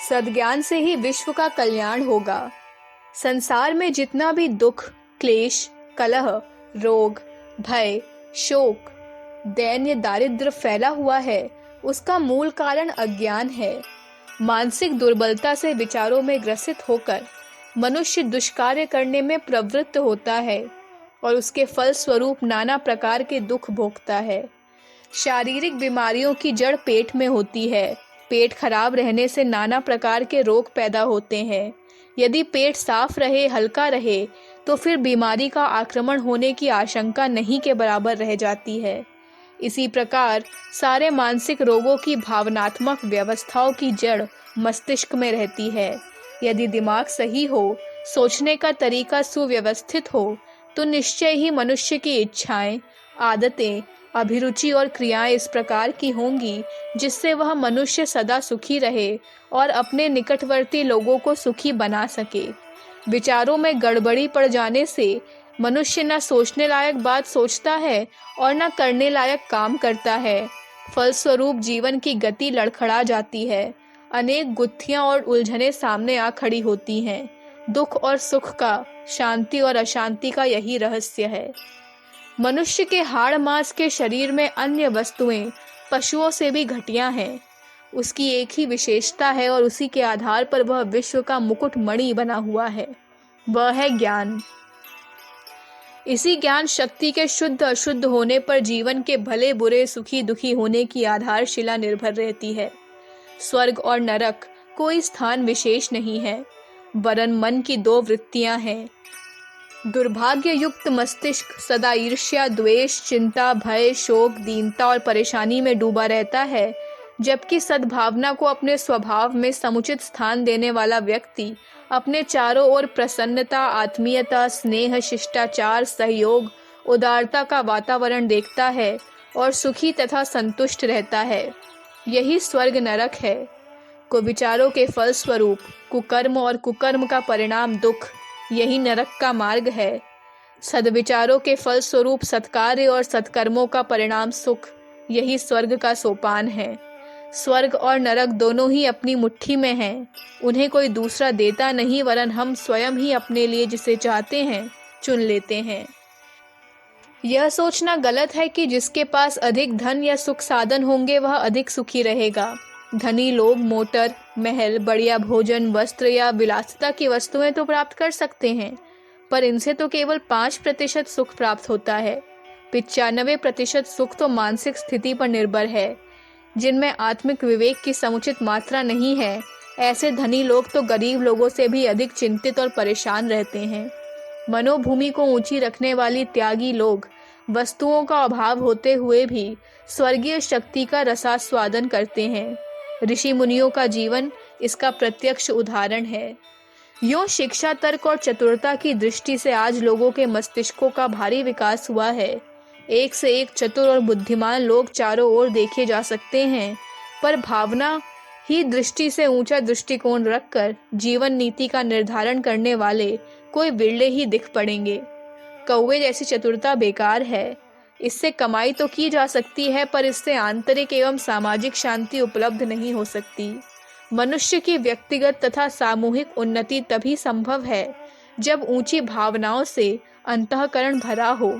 सद्ज्ञान से ही विश्व का कल्याण होगा। संसार में जितना भी दुख, क्लेश, कलह, रोग, भय, शोक, दैन्य, दारिद्र्य फैला हुआ है, उसका मूल कारण अज्ञान है। मानसिक दुर्बलता से विचारों में ग्रसित होकर मनुष्य दुष्कार्य करने में प्रवृत्त होता है और उसके फल स्वरूप नाना प्रकार के दुख भोगता है। शारीरिक बीमारियों की जड़ पेट में होती है। पेट खराब रहने से नाना प्रकार के रोग पैदा होते हैं। यदि पेट साफ रहे, हल्का रहे, तो फिर बीमारी का आक्रमण होने की आशंका नहीं के बराबर रह जाती है। इसी प्रकार सारे मानसिक रोगों की भावनात्मक व्यवस्थाओं की जड़ मस्तिष्क में रहती है। यदि दिमाग सही हो, सोचने का तरीका सुव्यवस्थित हो, तो निश्चय ही मनुष्य की इच्छाएं, आदतें, अभिरुचि और क्रियाएं इस प्रकार की होंगी जिससे वह मनुष्य सदा सुखी रहे और अपने निकटवर्ती लोगों को सुखी बना सके। विचारों में गड़बड़ी पड़ जाने से मनुष्य न सोचने लायक बात सोचता है और न करने लायक काम करता है। फलस्वरूप जीवन की गति लड़खड़ा जाती है। अनेक गुत्थियां और उलझनें सामने आ खड़ी होती हैं। दुख और सुख का, शांति और अशांति का यही रहस्य है। मनुष्य के हाड़ मांस के शरीर में अन्य वस्तुएं पशुओं से भी घटिया हैं। उसकी एक ही विशेषता है और उसी के आधार पर वह विश्व का मुकुट मणि बना हुआ है। वह है ज्ञान। इसी ज्ञान शक्ति के शुद्ध अशुद्ध होने पर जीवन के भले बुरे, सुखी दुखी होने की आधारशिला निर्भर रहती है। स्वर्ग और नरक कोई स्थान विशेष नहीं है, वरन मन की दो वृत्तियां हैं। दुर्भाग्य युक्त मस्तिष्क सदा ईर्ष्या, द्वेष, चिंता, भय, शोक, दीनता और परेशानी में डूबा रहता है, जबकि सद्भावना को अपने स्वभाव में समुचित स्थान देने वाला व्यक्ति अपने चारों ओर प्रसन्नता, आत्मीयता, स्नेह, शिष्टाचार, सहयोग, उदारता का वातावरण देखता है और सुखी तथा संतुष्ट रहता है। यही स्वर्ग नरक है। कुविचारों के फलस्वरूप कुकर्म और कुकर्म का परिणाम दुख, यही नरक का मार्ग है। सद्विचारों के फलस्वरूप सत्कार्य और सत्कर्मों का परिणाम सुख, यही स्वर्ग का सोपान है। स्वर्ग और नरक दोनों ही अपनी मुट्ठी में हैं। उन्हें कोई दूसरा देता नहीं, वरन हम स्वयं ही अपने लिए जिसे चाहते हैं चुन लेते हैं। यह सोचना गलत है कि जिसके पास अधिक धन या सुख साधन होंगे वह अधिक सुखी रहेगा। धनी लोग मोटर, महल, बढ़िया भोजन, वस्त्र या विलासिता की वस्तुएं तो प्राप्त कर सकते हैं, पर इनसे तो केवल 5% सुख प्राप्त होता है। 95% सुख तो मानसिक स्थिति पर निर्भर है। जिनमें आत्मिक विवेक की समुचित मात्रा नहीं है, ऐसे धनी लोग तो गरीब लोगों से भी अधिक चिंतित और परेशान रहते हैं। मनोभूमि को ऊंची रखने वाली त्यागी लोग वस्तुओं का अभाव होते हुए भी स्वर्गीय शक्ति का रसास्वादन करते हैं। ऋषि मुनियों का जीवन इसका प्रत्यक्ष उदाहरण है। यूं शिक्षा, तर्क और चतुरता की दृष्टि से आज लोगों के मस्तिष्कों का भारी विकास हुआ है। एक से एक चतुर और बुद्धिमान लोग चारों ओर देखे जा सकते हैं, पर भावना ही दृष्टि से ऊंचा दृष्टिकोण रखकर जीवन नीति का निर्धारण करने वाले कोई बिरले ही दिख पड़ेंगे। कौवे जैसी चतुरता बेकार है। इससे कमाई तो की जा सकती है, पर इससे आंतरिक एवं सामाजिक शांति उपलब्ध नहीं हो सकती। मनुष्य की व्यक्तिगत तथा सामूहिक उन्नति तभी संभव है जब ऊंची भावनाओं से अंतःकरण भरा हो।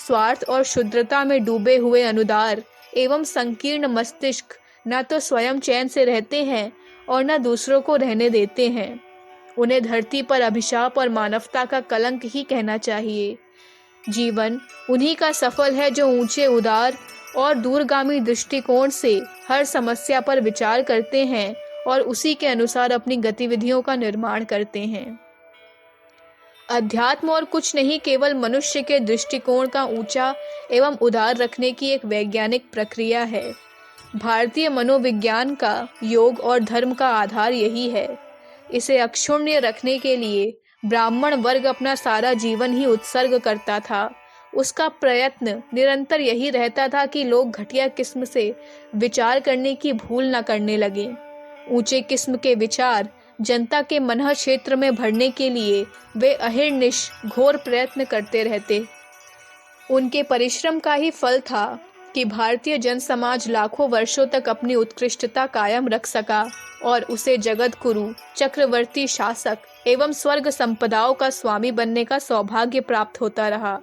स्वार्थ और क्षुद्रता में डूबे हुए अनुदार एवं संकीर्ण मस्तिष्क न तो स्वयं चैन से रहते हैं और न दूसरों को रहने देते हैं। उन्हें धरती पर अभिशाप और मानवता का कलंक ही कहना चाहिए। जीवन उन्हीं का सफल है जो ऊंचे, उदार और दूरगामी दृष्टिकोण से हर समस्या पर विचार करते हैं और उसी के अनुसार अपनी गतिविधियों का निर्माण करते हैं। अध्यात्म और कुछ नहीं, केवल मनुष्य के दृष्टिकोण का ऊंचा एवं उदार रखने की एक वैज्ञानिक प्रक्रिया है। भारतीय मनोविज्ञान का योग और धर्म का आधार यही है। इसे अक्षुण्य रखने के लिए ब्राह्मण वर्ग अपना सारा जीवन ही उत्सर्ग करता था। उसका प्रयत्न निरंतर यही रहता था कि लोग घटिया किस्म से विचार करने की भूल न करने लगे। ऊंचे किस्म के विचार जनता के मनः क्षेत्र में भरने के लिए वे अहिर्निश घोर प्रयत्न करते रहते। उनके परिश्रम का ही फल था कि भारतीय जन समाज लाखों वर्षों तक अपनी उत्कृष्टता कायम रख सका और उसे जगत गुरु, चक्रवर्ती शासक एवं स्वर्ग संपदाओं का स्वामी बनने का सौभाग्य प्राप्त होता रहा।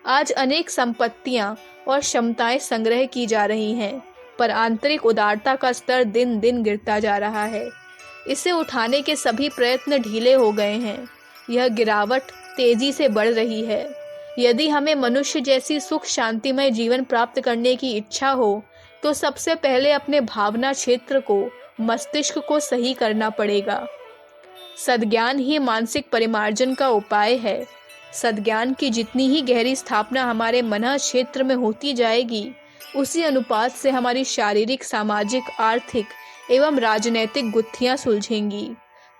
आज अनेक संपत्तियां और क्षमताएं संग्रह की जा रही हैं, पर आंतरिक उदारता का स्तर दिन दिन गिरता जा रहा है। इसे उठाने के सभी प्रयत्न ढीले हो गए हैं। यह गिरावट तेजी से बढ़ रही है। यदि हमें मनुष्य जैसी सुख शांतिमय जीवन प्राप्त करने की इच्छा हो, तो सबसे पहले अपने भावना क्षेत्र को, मस्तिष्क को सही करना पड़ेगा। सद्ज्ञान ही मानसिक परिमार्जन का उपाय है। सद्ज्ञान की जितनी ही गहरी स्थापना हमारे मन क्षेत्र में होती जाएगी, उसी अनुपात से हमारी शारीरिक, सामाजिक, आर्थिक एवं राजनैतिक गुत्थियां सुलझेंगी।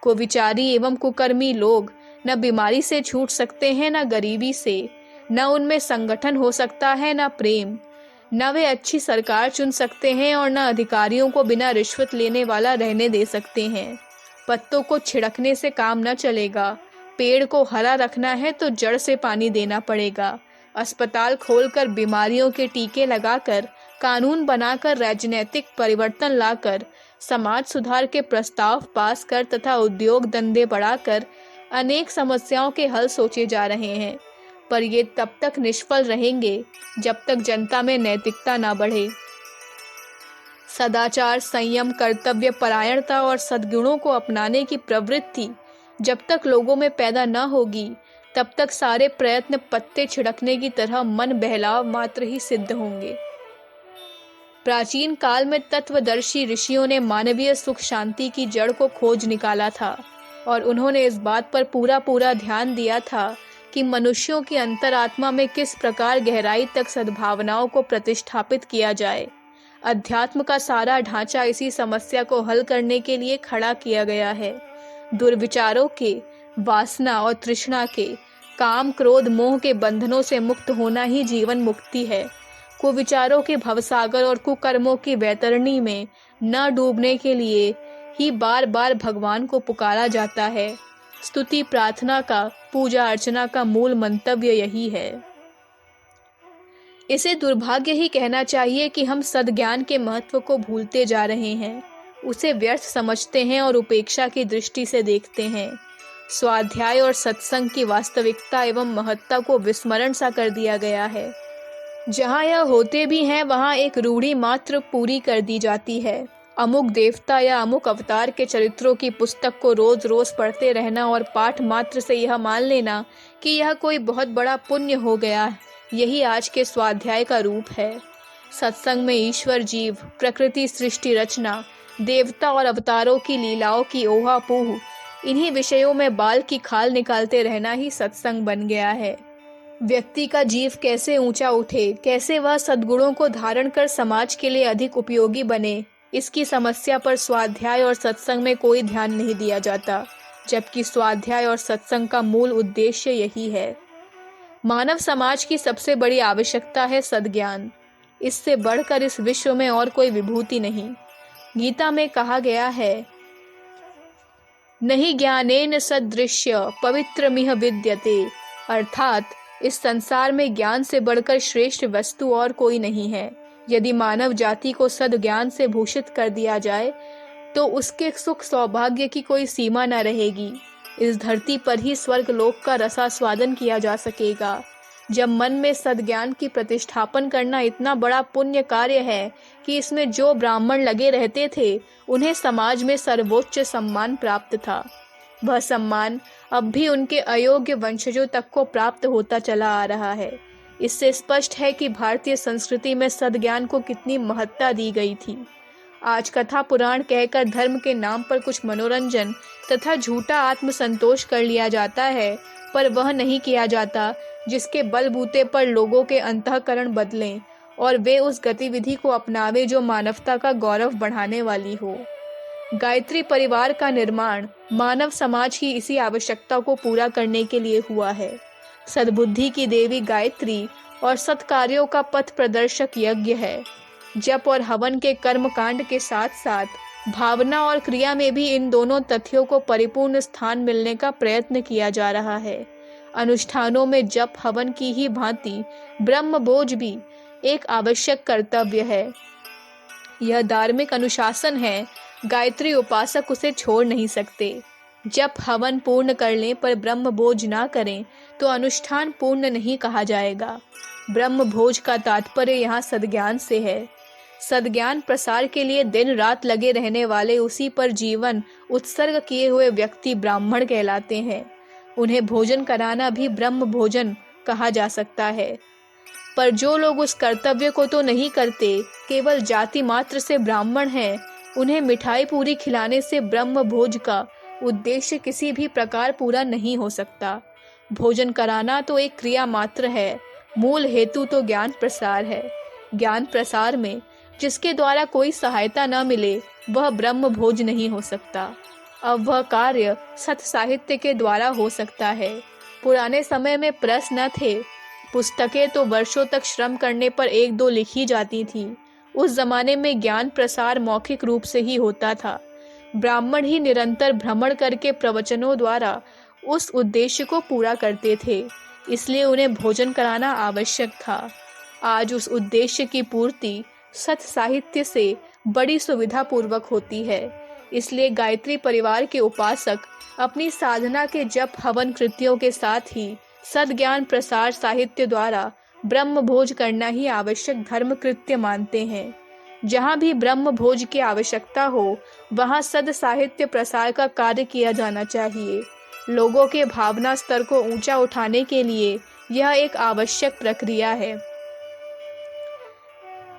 कुविचारी एवं कुकर्मी लोग न बीमारी से छूट सकते हैं, न गरीबी से, न उनमें संगठन हो सकता है, न प्रेम। न वे अच्छी सरकार चुन सकते हैं और न अधिकारियों को बिना रिश्वत लेने वाला रहने दे सकते हैं। पत्तों को छिड़कने से काम न चलेगा। पेड़ को हरा रखना है तो जड़ से पानी देना पड़ेगा। अस्पताल खोलकर, बीमारियों के टीके लगाकर, कानून बनाकर, राजनीतिक परिवर्तन लाकर, समाज सुधार के प्रस्ताव पास कर तथा उद्योग धंधे बढ़ाकर अनेक समस्याओं के हल सोचे जा रहे हैं, पर ये तब तक निष्फल रहेंगे जब तक जनता में नैतिकता न बढ़े। सदाचार, संयम, कर्तव्य परायणता और सद्गुणों को अपनाने की प्रवृत्ति जब तक लोगों में पैदा न होगी, तब तक सारे प्रयत्न पत्ते छिड़कने की तरह मन बहलाव मात्र ही सिद्ध होंगे। प्राचीन काल में तत्वदर्शी ऋषियों ने मानवीय सुख शांति की जड़ को खोज निकाला था और उन्होंने इस बात पर पूरा ध्यान दिया था कि मनुष्यों की अंतरात्मा में किस प्रकार गहराई तक सद्भावनाओं को प्रतिष्ठापित किया जाए। अध्यात्म का सारा ढांचा इसी समस्या को हल करने के लिए खड़ा किया गया है। दुर्विचारों के, वासना और तृष्णा के, काम, क्रोध, मोह के बंधनों से मुक्त होना ही जीवन मुक्ति है। कुविचारों के भवसागर और कुकर्मों की वैतरणी में न डूबने के लिए ही बार बार भगवान को पुकारा जाता है। स्तुति प्रार्थना का, पूजा अर्चना का मूल मंतव्य यही है। इसे दुर्भाग्य ही कहना चाहिए कि हम सद्ज्ञान के महत्व को भूलते जा रहे हैं, उसे व्यर्थ समझते हैं और उपेक्षा की दृष्टि से देखते हैं। स्वाध्याय और सत्संग की वास्तविकता एवं महत्ता को विस्मरण सा कर दिया गया है। जहाँ यह होते भी हैं, वहाँ एक रूढ़ी मात्र पूरी कर दी जाती है। अमुक देवता या अमुक अवतार के चरित्रों की पुस्तक को रोज रोज पढ़ते रहना और पाठ मात्र से यह मान लेना कि यह कोई बहुत बड़ा पुण्य हो गया, यही आज के स्वाध्याय का रूप है। सत्संग में ईश्वर, जीव, प्रकृति, सृष्टि रचना, देवता और अवतारों की लीलाओं की ओहापोह, इन्हीं विषयों में बाल की खाल निकालते रहना ही सत्संग बन गया है। व्यक्ति का जीव कैसे ऊंचा उठे, कैसे वह सद्गुणों को धारण कर समाज के लिए अधिक उपयोगी बने, इसकी समस्या पर स्वाध्याय और सत्संग में कोई ध्यान नहीं दिया जाता, जबकि स्वाध्याय और सत्संग का मूल उद्देश्य यही है। मानव समाज की सबसे बड़ी आवश्यकता है सद्ज्ञान। इससे बढ़कर इस विश्व में और कोई विभूति नहीं। गीता में कहा गया है, नहीं ज्ञानेन सदृश्य पवित्रमिह विद्यते, अर्थात इस संसार में ज्ञान से बढ़कर श्रेष्ठ वस्तु और कोई नहीं है। यदि मानव जाति को सद्ज्ञान से भूषित कर दिया जाए तो उसके सुख सौभाग्य की कोई सीमा न रहेगी। इस धरती पर ही स्वर्ग लोक का रसास्वादन किया जा सकेगा। जब मन में सद्ज्ञान की प्रतिष्ठापन करना इतना बड़ा पुण्य कार्य है कि इसमें जो ब्राह्मण लगे रहते थे, उन्हें समाज में सर्वोच्च सम्मान प्राप्त था। वह सम्मान अब भी उनके अयोग्य वंशजों तक को प्राप्त होता चला आ रहा है। इससे स्पष्ट है कि भारतीय संस्कृति में सद्ज्ञान को कितनी महत्ता दी गई थी। आज कथा पुराण कहकर धर्म के नाम पर कुछ मनोरंजन तथा झूठा आत्मसंतोष कर लिया जाता है, पर वह नहीं किया जाता जिसके बलबूते पर लोगों के अंतःकरण बदलें और वे उस गतिविधि को अपनावे जो मानवता का गौरव बढ़ाने वाली हो। गायत्री परिवार का निर्माण मानव समाज की इसी आवश्यकता को पूरा करने के लिए हुआ है। सद्बुद्धि की देवी गायत्री और सत्कार्यों का पथ प्रदर्शक यज्ञ है। जप और हवन के कर्म कांड के साथ साथ भावना और क्रिया में भी इन दोनों तथ्यों को परिपूर्ण स्थान मिलने का प्रयत्न किया जा रहा है। अनुष्ठानों में जप हवन की ही भांति ब्रह्मभोज भी एक आवश्यक कर्तव्य है। यह धार्मिक अनुशासन है, गायत्री उपासक उसे छोड़ नहीं सकते। जप हवन पूर्ण करने पर ब्रह्म भोज ना करें तो अनुष्ठान पूर्ण नहीं कहा जाएगा। ब्रह्म भोज का तात्पर्य यहाँ सद्ज्ञान से है। सद्ज्ञान प्रसार के लिए दिन रात लगे रहने वाले, उसी पर जीवन उत्सर्ग किए हुए व्यक्ति ब्राह्मण कहलाते हैं। उन्हें भोजन कराना भी ब्रह्म भोजन कहा जा सकता है। पर जो लोग उस कर्तव्य को तो नहीं करते, केवल जाति मात्र से ब्राह्मण हैं, उन्हें मिठाई पूरी खिलाने से ब्रह्म भोज का उद्देश्य किसी भी प्रकार पूरा नहीं हो सकता। भोजन कराना तो एक क्रिया मात्र है, मूल हेतु तो ज्ञान प्रसार है। ज्ञान प्रसार में जिसके द्वारा कोई सहायता न मिले वह ब्रह्म भोज नहीं हो सकता। अब वह कार्य सत साहित्य के द्वारा हो सकता है। पुराने समय में प्रेस न थे, पुस्तकें तो वर्षों तक श्रम करने पर एक दो लिखी जाती थी। उस जमाने में ज्ञान प्रसार मौखिक रूप से ही होता था। ब्राह्मण ही निरंतर भ्रमण करके प्रवचनों द्वारा उस उद्देश्य को पूरा करते थे, इसलिए उन्हें भोजन कराना आवश्यक था। आज उस उद्देश्य की पूर्ति सत साहित्य से बड़ी सुविधा पूर्वक होती है। इसलिए गायत्री परिवार के उपासक अपनी साधना के जप हवन कृत्यों के साथ ही सद्ज्ञान प्रसार साहित्य द्वारा ब्रह्म भोज करना ही आवश्यक धर्म कृत्य मानते हैं। जहाँ भी ब्रह्म भोज की आवश्यकता हो वहाँ सद साहित्य प्रसार का कार्य किया जाना चाहिए। लोगों के भावना स्तर को ऊंचा उठाने के लिए यह एक आवश्यक प्रक्रिया है।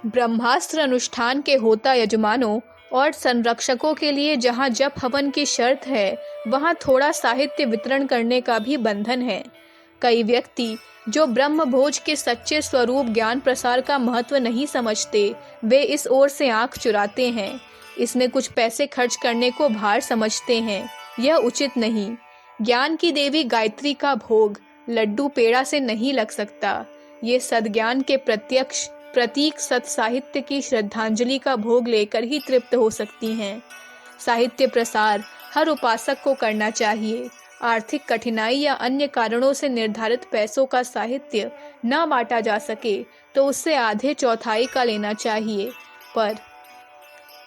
ब्रह्मास्त्र अनुष्ठान के होता यजमानों और संरक्षकों के लिए जहाँ जप हवन की शर्त है, वहाँ थोड़ा साहित्य वितरण करने का भी बंधन है। कई व्यक्ति जो ब्रह्म भोज के सच्चे स्वरूप ज्ञान प्रसार का महत्व नहीं समझते, वे इस ओर से आंख चुराते हैं। इसमें कुछ पैसे खर्च करने को भार समझते हैं। यह उचित नहीं। ज्ञान की देवी गायत्री का भोग लड्डू पेड़ा से नहीं लग सकता। ये सद्ज्ञान के प्रत्यक्ष प्रतीक सत साहित्य की श्रद्धांजलि का भोग लेकर ही तृप्त हो सकती हैं। साहित्य प्रसार हर उपासक को करना चाहिए। आर्थिक कठिनाई या अन्य कारणों से निर्धारित पैसों का साहित्य न बांटा जा सके तो उससे आधे चौथाई का लेना चाहिए, पर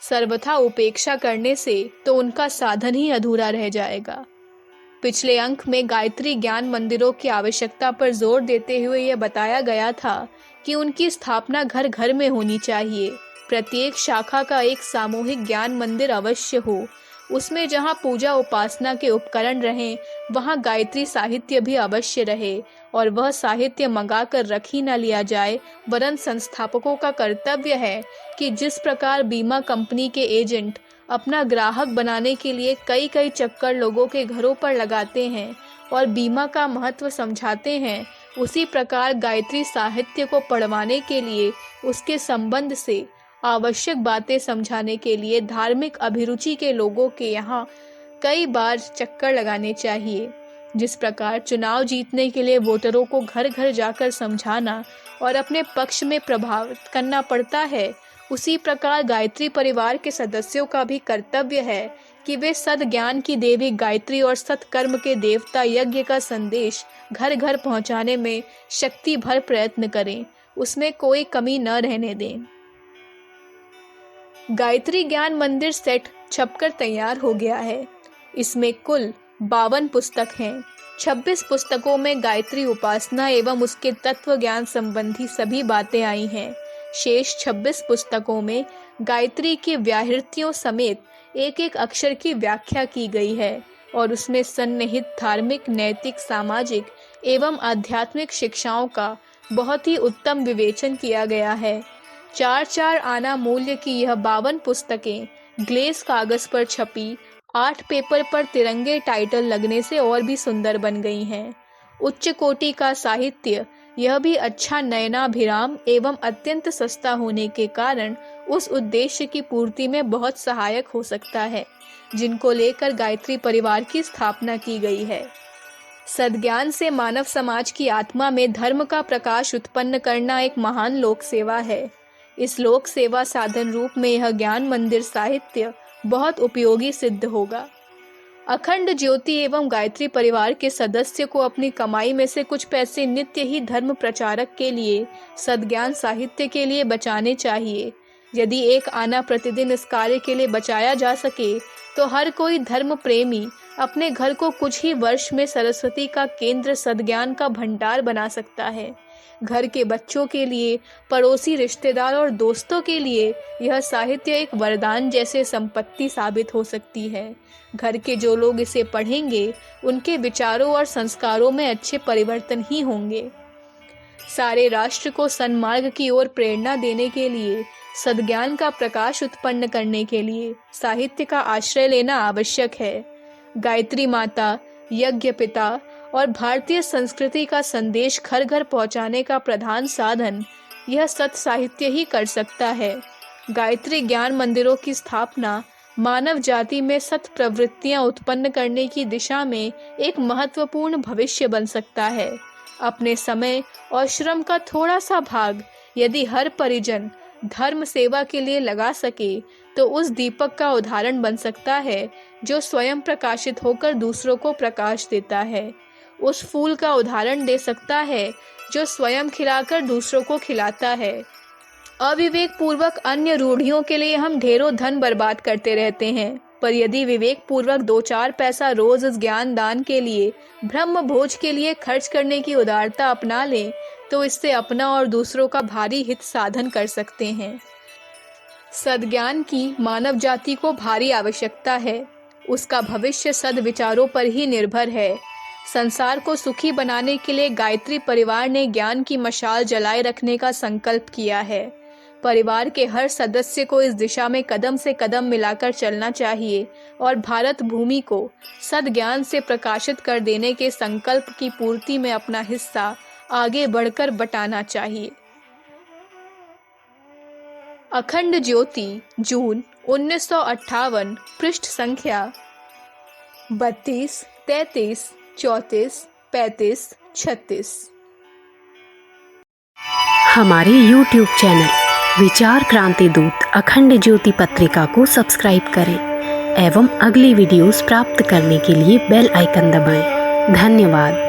सर्वथा उपेक्षा करने से तो उनका साधन ही अधूरा रह जाएगा। पिछले अंक में गायत्री ज्ञान मंदिरों की आवश्यकता पर जोर देते हुए यह बताया गया था कि उनकी स्थापना घर घर में होनी चाहिए। प्रत्येक शाखा का एक सामूहिक ज्ञान मंदिर अवश्य हो। उसमें जहाँ पूजा उपासना के उपकरण रहें, वहाँ गायत्री साहित्य भी अवश्य रहे, और वह साहित्य मंगाकर रख ही न लिया जाए, वरन संस्थापकों का कर्तव्य है कि जिस प्रकार बीमा कंपनी के एजेंट अपना ग्राहक बनाने के लिए कई कई चक्कर लोगों के घरों पर लगाते हैं और बीमा का महत्व समझाते हैं, उसी प्रकार गायत्री साहित्य को पढ़वाने के लिए उसके संबंध से आवश्यक बातें समझाने के लिए धार्मिक अभिरुचि के लोगों के यहाँ कई बार चक्कर लगाने चाहिए। जिस प्रकार चुनाव जीतने के लिए वोटरों को घर घर जाकर समझाना और अपने पक्ष में प्रभावित करना पड़ता है, उसी प्रकार गायत्री परिवार के सदस्यों का भी कर्तव्य है कि वे सद्ज्ञान की देवी गायत्री और सत्कर्म के देवता यज्ञ का संदेश घर घर पहुंचाने में शक्ति भर प्रयत्न करें, उसमें कोई कमी न रहने दें। गायत्री ज्ञान मंदिर सेट छपकर तैयार हो गया है। इसमें कुल 52 पुस्तक हैं। 26 पुस्तकों में गायत्री उपासना एवं उसके तत्व ज्ञान संबंधी सभी बातें आई हैं। शेष 26 पुस्तकों में गायत्री की व्याहृतियों समेत एक एक अक्षर की व्याख्या की गई है और उसमें सन्निहित धार्मिक, नैतिक, सामाजिक एवं आध्यात्मिक शिक्षाओं का बहुत ही उत्तम विवेचन किया गया है। 4-4 आना मूल्य की यह 52 पुस्तकें ग्लेस कागज पर छपी 8 पेपर पर तिरंगे टाइटल लगने से और भी सुंदर बन गई हैं। उच्च कोटि का साहित्य, यह भी अच्छा, नयनाभिराम एवं अत्यंत सस्ता होने के कारण उस उद्देश्य की पूर्ति में बहुत सहायक हो सकता है जिनको लेकर गायत्री परिवार की स्थापना की गई है। सद्ज्ञान से मानव समाज की आत्मा में धर्म का प्रकाश उत्पन्न करना एक महान लोक सेवा है। इस लोक सेवा साधन रूप में यह ज्ञान मंदिर साहित्य बहुत उपयोगी सिद्ध होगा। अखंड ज्योति एवं गायत्री परिवार के सदस्य को अपनी कमाई में से कुछ पैसे नित्य ही धर्म प्रचारक के लिए, सद्ज्ञान साहित्य के लिए बचाने चाहिए। यदि एक आना प्रतिदिन इस कार्य के लिए बचाया जा सके तो हर कोई धर्म प्रेमी अपने घर को कुछ ही वर्ष में सरस्वती का केंद्र, सद्ज्ञान का भंडार बना सकता है। घर के बच्चों के लिए, पड़ोसी, रिश्तेदार और दोस्तों के लिए यह साहित्य एक वरदान जैसे संपत्ति साबित हो सकती है। घर के जो लोग इसे पढ़ेंगे उनके विचारों और संस्कारों में अच्छे परिवर्तन ही होंगे। सारे राष्ट्र को सन्मार्ग की ओर प्रेरणा देने के लिए, सद्ज्ञान का प्रकाश उत्पन्न करने के लिए साहित्य का आश्रय लेना आवश्यक है। गायत्री माता, यज्ञ पिता और भारतीय संस्कृति का संदेश घर घर पहुंचाने का प्रधान साधन यह सत साहित्य ही कर सकता है। गायत्री ज्ञान मंदिरों की स्थापना मानव जाति में सत प्रवृत्तियां उत्पन्न करने की दिशा में एक महत्वपूर्ण भविष्य बन सकता है। अपने समय और श्रम का थोड़ा सा भाग यदि हर परिजन धर्म सेवा के लिए लगा सके तो उस दीपक का उदाहरण बन सकता है जो स्वयं प्रकाशित होकर दूसरों को प्रकाश देता है। उस फूल का उदाहरण दे सकता है जो स्वयं खिलाकर दूसरों को खिलाता है। अविवेक पूर्वक अन्य रूढ़ियों के लिए हम ढेरों धन बर्बाद करते रहते हैं, पर यदि विवेक पूर्वक 2-4 पैसा रोज इस ज्ञान दान के लिए, ब्रह्म भोज के लिए खर्च करने की उदारता अपना लें तो इससे अपना और दूसरों का भारी हित साधन कर सकते हैं। सद्ज्ञान की मानव जाति को भारी आवश्यकता है। उसका भविष्य सद्विचारों पर ही निर्भर है। संसार को सुखी बनाने के लिए गायत्री परिवार ने ज्ञान की मशाल जलाए रखने का संकल्प किया है। परिवार के हर सदस्य को इस दिशा में कदम से कदम मिलाकर चलना चाहिए और भारत भूमि को सद्ज्ञान से प्रकाशित कर देने के संकल्प की पूर्ति में अपना हिस्सा आगे बढ़कर बटाना चाहिए। अखंड ज्योति, जून 1958, पृष्ठ संख्या 32, 33, 34, 35, 36। हमारे YouTube चैनल विचार क्रांति दूत अखंड ज्योति पत्रिका को सब्सक्राइब करें एवं अगली वीडियोस प्राप्त करने के लिए बेल आइकन दबाएं। धन्यवाद।